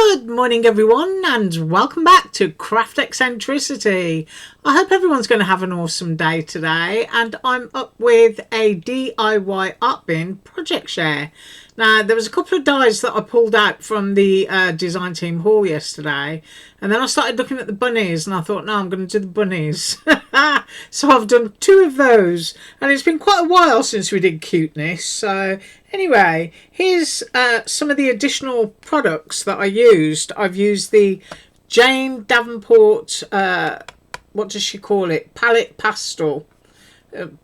Good morning everyone, and welcome back to Craft Eccentricity. I hope everyone's going to have an awesome day today, and I'm up with a DIY art bin project share. Now there was a couple of dies that I pulled out from the design team haul yesterday, and then I started looking at the bunnies and I thought, no, I'm going to do the bunnies. So I've done 2 of those, and it's been quite a while since we did cuteness. So anyway, here's some of the additional products that I used. I've used the Jane Davenport, what does she call it? Palette pastel.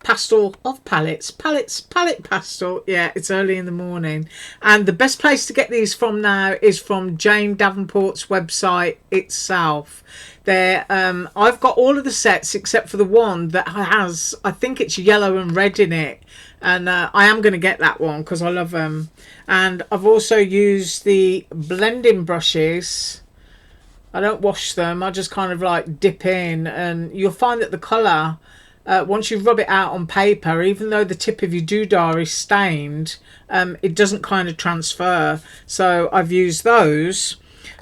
Pastel of palettes. Palette pastel. Yeah, it's early in the morning. And the best place to get these from now is from Jane Davenport's website itself. There, I've got all of the sets except for the one that has, I think it's yellow and red in it. And I am going to get that one because I love them. And I've also used the blending brushes. I don't wash them. I just kind of like dip in, and you'll find that the colour, once you rub it out on paper, even though the tip of your doodah is stained, it doesn't kind of transfer. So I've used those.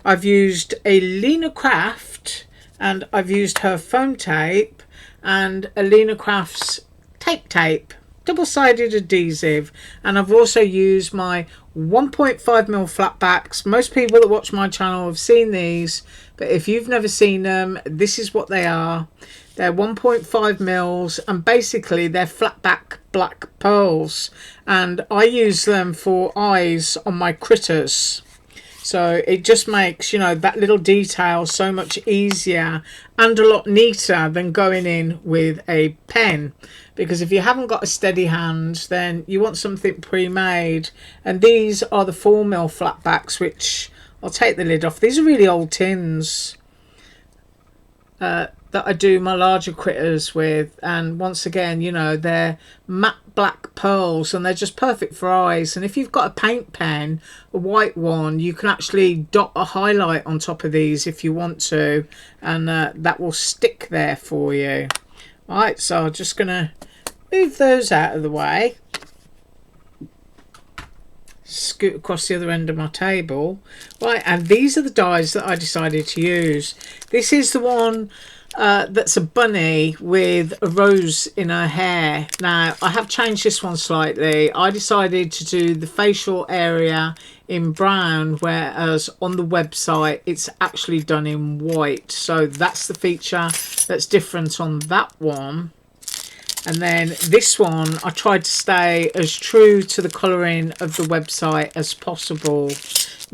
I've used a Lena Craft, and I've used her foam tape and a Lena Craft's tape, double-sided adhesive, and I've also used my 1.5mm flat backs. Most people that watch my channel have seen these, but if you've never seen them, this is what they are. They're 1.5mm, and basically they're flat back black pearls, and I use them for eyes on my critters. So it just makes, you know, that little detail so much easier and a lot neater than going in with a pen. Because if you haven't got a steady hand, then you want something pre-made. And these are the 4mm flatbacks, which I'll take the lid off. These are really old tins that I do my larger critters with. And once again, you know, they're matte black pearls, and they're just perfect for eyes. And if you've got a paint pen, a white one, you can actually dot a highlight on top of these if you want to, and that will stick there for you. Right, so I'm just gonna move those out of the way, scoot across the other end of my table. Right, and these are the dies that I decided to use. This is the one that's a bunny with a rose in her hair. Now I have changed this one slightly. I decided to do the facial area in brown, whereas on the website it's actually done in white. So that's the feature that's different on that one. And then this one, I tried to stay as true to the colouring of the website as possible.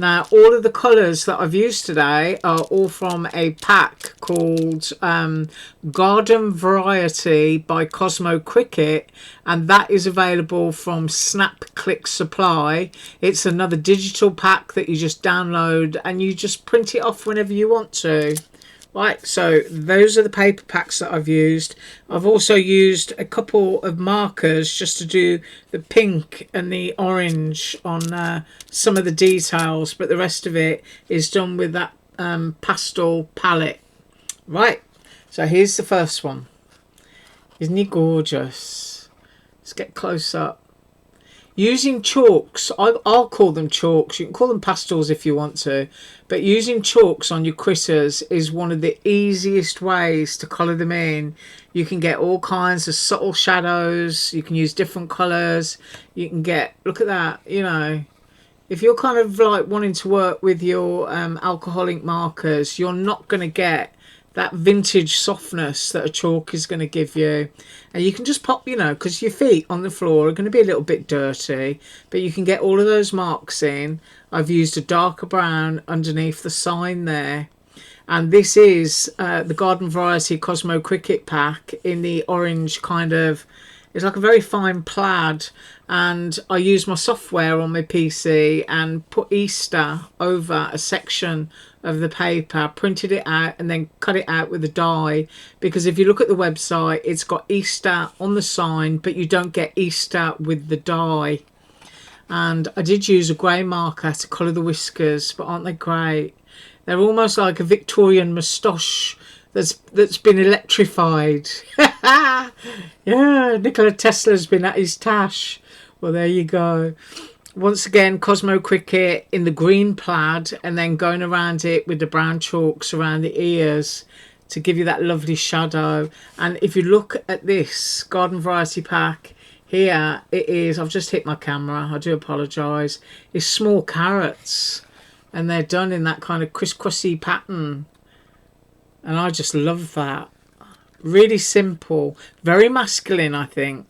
Now, all of the colours that I've used today are all from a pack called Garden Variety by Cosmo Cricket, and that is available from Snap Click Supply. It's another digital pack that you just download and you just print it off whenever you want to. Right, so those are the paper packs that I've used. I've also used a couple of markers just to do the pink and the orange on some of the details, but the rest of it is done with that pastel palette. Right, so here's the first one. Isn't he gorgeous? Let's get close up. Using chalks, I'll call them chalks, you can call them pastels if you want to, but using chalks on your critters is one of the easiest ways to colour them in. You can get all kinds of subtle shadows, you can use different colours, you can get, look at that, you know, if you're kind of like wanting to work with your alcoholic markers, you're not going to get that vintage softness that a chalk is going to give you. And you can just pop, you know, because your feet on the floor are going to be a little bit dirty, but you can get all of those marks in. I've used a darker brown underneath the sign there, and this is the Garden Variety Cosmo Cricket pack in the orange kind of, it's like a very fine plaid. And I used my software on my PC and put Easter over a section of the paper, printed it out and then cut it out with a die, because if you look at the website it's got Easter on the sign but you don't get Easter with the die. And I did use a grey marker to colour the whiskers, but aren't they great? They're almost like a Victorian moustache that's been electrified. Yeah, Nikola Tesla's been at his tash. Well, there you go. Once again, Cosmo Cricket in the green plaid, and then going around it with the brown chalks around the ears to give you that lovely shadow. And if you look at this garden variety pack here, it is, I've just hit my camera, I do apologise, it's small carrots, and they're done in that kind of crisscrossy pattern, and I just love that. Really simple, very masculine, I think.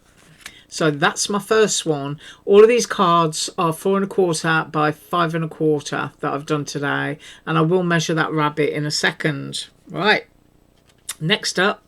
So that's my first one. All of these cards are 4 1/4 by 5 1/4 that I've done today, and I will measure that rabbit in a second. Right, next up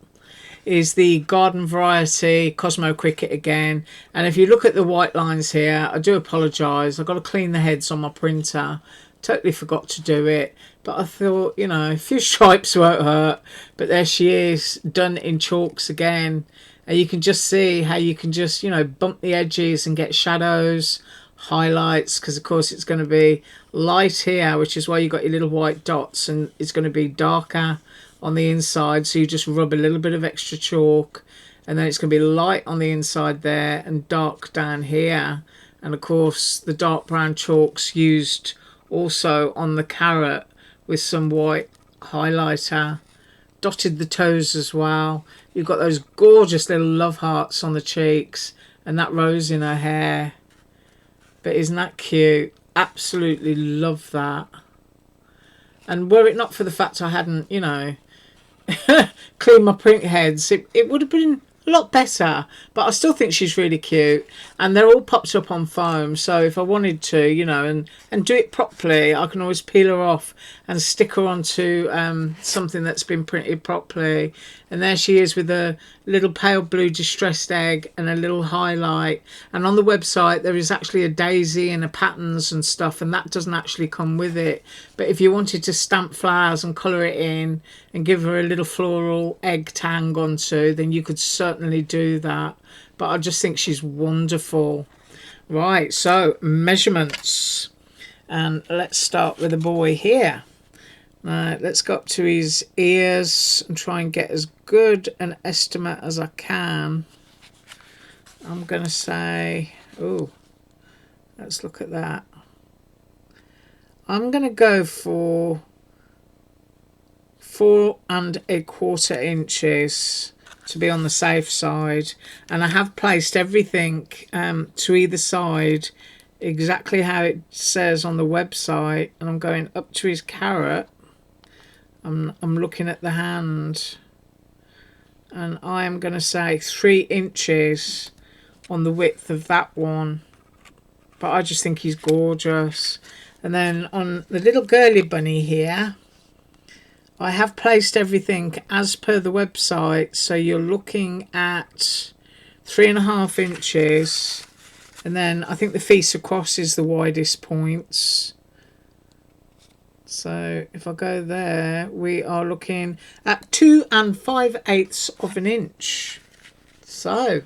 is the garden variety Cosmo Cricket again, and if you look at the white lines here, I do apologise, I've got to clean the heads on my printer. Totally forgot to do it, but I thought, you know, a few stripes won't hurt. But there she is, done in chalks again. And you can just see how you can just, you know, bump the edges and get shadows, highlights, because of course it's going to be light here, which is why you got your little white dots, and it's going to be darker on the inside, so you just rub a little bit of extra chalk, and then it's going to be light on the inside there and dark down here. And of course the dark brown chalks used also on the carrot with some white highlighter. Dotted the toes as well. You've got those gorgeous little love hearts on the cheeks, and that rose in her hair. But isn't that cute? Absolutely love that. And were it not for the fact I hadn't, you know, cleaned my print heads, it would have been a lot better. But I still think she's really cute, and they're all popped up on foam, so if I wanted to, you know, and do it properly, I can always peel her off and stick her onto something that's been printed properly. And there she is with a little pale blue distressed egg and a little highlight. And on the website there is actually a daisy and a patterns and stuff, and that doesn't actually come with it. But if you wanted to stamp flowers and colour it in and give her a little floral egg to hang onto, then you could certainly do that. But I just think she's wonderful. Right, so measurements, and let's start with the boy here. Let's go up to his ears and try and get as good an estimate as I can. I'm going to say, oh, let's look at that. I'm going to go for 4 1/4 inches to be on the safe side. And I have placed everything to either side exactly how it says on the website. And I'm going up to his carrot. I'm looking at the hand, and I am going to say 3 inches on the width of that one. But I just think he's gorgeous. And then on the little girly bunny here, I have placed everything as per the website, so you're looking at 3 1/2 inches, and then I think the face across is the widest points. So if I go there, we are looking at 2 5/8 of an inch. So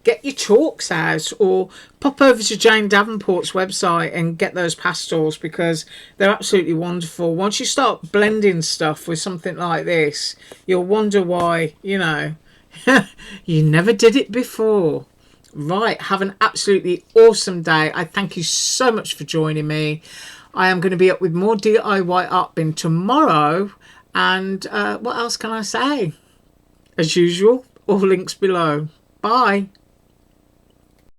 get your chalks out, or pop over to Jane Davenport's website and get those pastels, because they're absolutely wonderful. Once you start blending stuff with something like this, you'll wonder why, you know, you never did it before. Right, have an absolutely awesome day. I thank you so much for joining me. I am going to be up with more DIY art bin tomorrow, and what else can I say? As usual, all links below. Bye.